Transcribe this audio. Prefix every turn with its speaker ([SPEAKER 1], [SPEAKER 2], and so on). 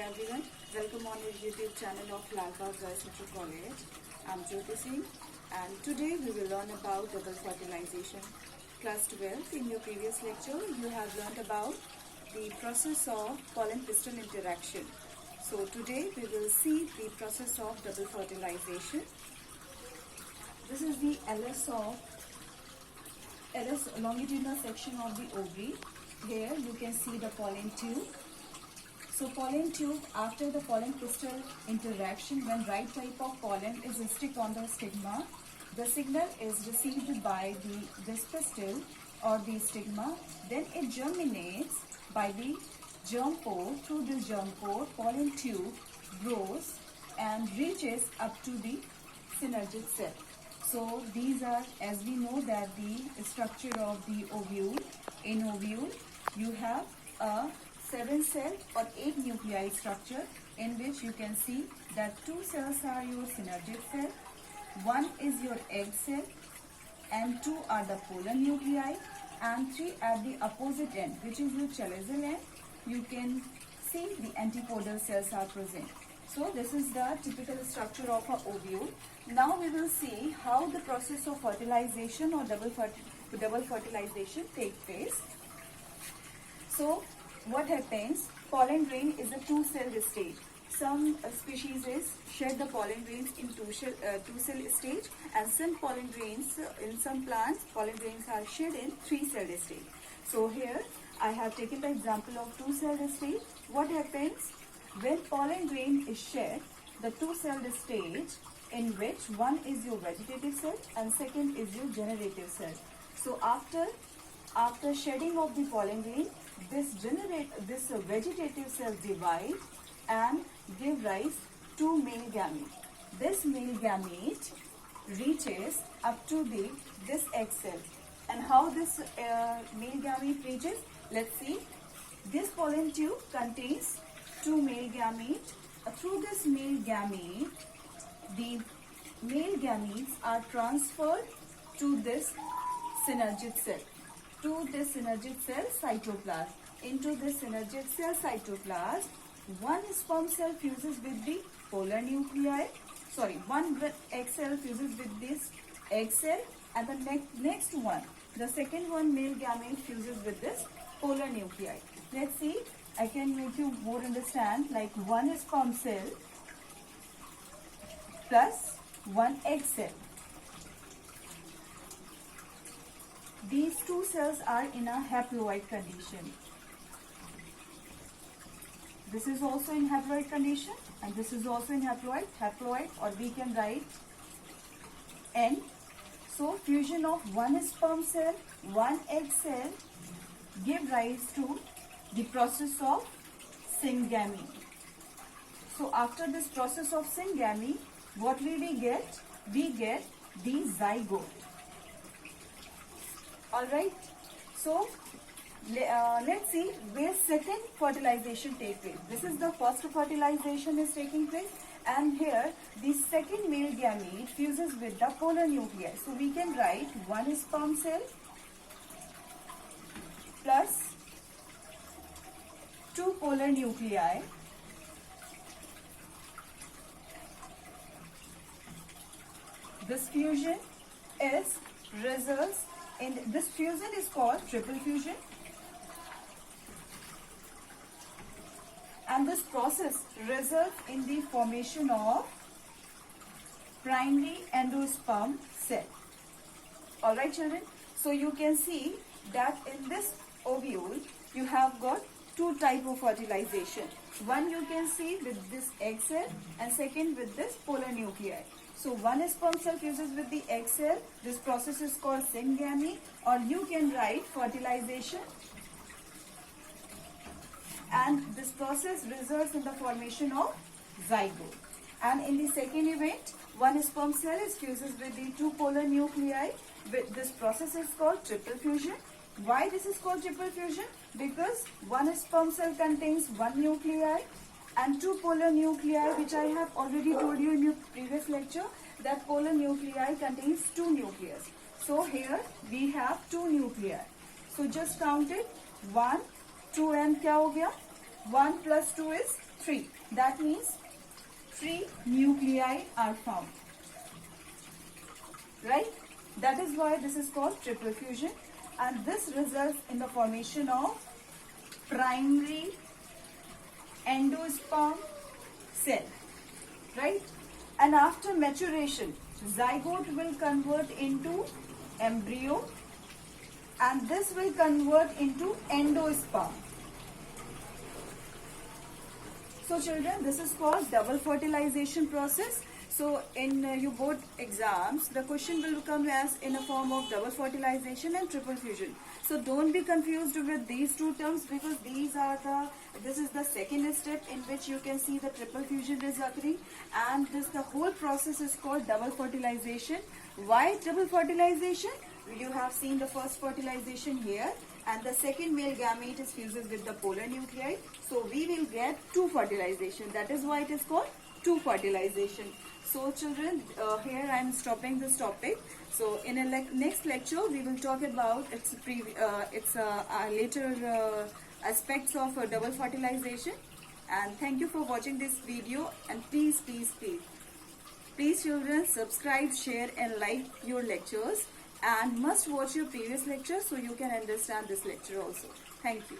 [SPEAKER 1] everyone, welcome on your YouTube channel of Lalbagh Girls Central College. I'm Jyoti Singh and today we will learn about double fertilization. Class 12, in your previous lecture you have learned about the process of pollen pistil interaction. So today we will see the process of double fertilization. This is the LS longitudinal section of the ovary. Here you can see the pollen tube. So pollen tube, after the pollen pistil interaction, when right type of pollen is stick on the stigma, the signal is received by this pistil or the stigma, then it germinates by the germ pore. Through this germ pore, pollen tube grows and reaches up to the synergic cell. So these are, as we know, that the structure of the ovule. In ovule, you have a 7-cell or 8 nuclei structure in which you can see that 2 cells are your synergic cell, 1 is your egg cell, and 2 are the polar nuclei, and 3 at the opposite end, which is your chalazial end. You can see the antipodal cells are present. So this is the typical structure of an ovule. Now we will see how the process of fertilization or double fertilization takes place. So what happens? Pollen grain is a 2-cell stage. Some species shed the pollen grains in 2-cell stage, and some pollen grains in some plants, pollen grains are shed in 3-cell stage. So here I have taken the example of 2-cell stage. What happens when pollen grain is shed? The 2-cell stage, in which one is your vegetative cell and second is your generative cell. So after shedding of the pollen grain, this vegetative cell divide and give rise to male gamete. This male gamete reaches up to this egg cell. And how this male gamete reaches? Let's see. This pollen tube contains 2 male gametes. Through this male gamete, the male gametes are transferred to this synergic cell. To this synergic cell cytoplasm. Into this synergic cell cytoplasm, one sperm cell fuses with the polar nuclei. One egg cell fuses with this egg cell, and the next one, the second one, male gamete, fuses with this polar nuclei. Let's see. I can make you more understand, like one sperm cell plus one egg cell. These 2 cells are in a haploid condition. This is also in haploid condition and this is also in haploid, or we can write N. So fusion of one sperm cell, one egg cell give rise to the process of syngamy. So after this process of syngamy, what will we get? We get the zygote. Alright, so let's see where second fertilization takes place. This is the first fertilization is taking place, and here the second male gamete fuses with the polar nuclei. So we can write one sperm cell plus 2 polar nuclei this fusion results in, this fusion is called triple fusion, and this process results in the formation of primary endosperm cell. Alright children, so you can see that in this ovule you have got 2 types of fertilization. One you can see with this egg cell and second with this polar nuclei. So one sperm cell fuses with the egg cell. This process is called syngamy, or you can write fertilization. And this process results in the formation of zygote. And in the second event, one sperm cell is fuses with the 2 polar nuclei. This process is called triple fusion. Why this is called triple fusion? Because one sperm cell contains 1 nuclei and 2 polar nuclei, which I have already told you in your previous lecture, that polar nuclei contains 2 nucleus. So here we have 2 nuclei. So just count it, 1, 2 and क्या हो गया? 1 plus 2 is 3. That means 3 nuclei are found. Right? That is why this is called triple fusion, and this results in the formation of primary endosperm cell. Right? And after maturation, zygote will convert into embryo, and this will convert into endosperm. So children, this is called double fertilization process. So in your board exams, the question will come as in a form of double fertilization and triple fusion. So don't be confused with these two terms, because this is the second step in which you can see the triple fusion is occurring, and the whole process is called double fertilization. Why double fertilization? You have seen the first fertilization here, and the second male gamete is fuses with the polar nuclei. So we will get two fertilization. That is why it is called two fertilization. So children, here I am stopping this topic. So in a next lecture, we will talk about its later aspects of double fertilization. And thank you for watching this video. And please children, subscribe, share and like your lectures, and must watch your previous lecture so you can understand this lecture also. Thank you.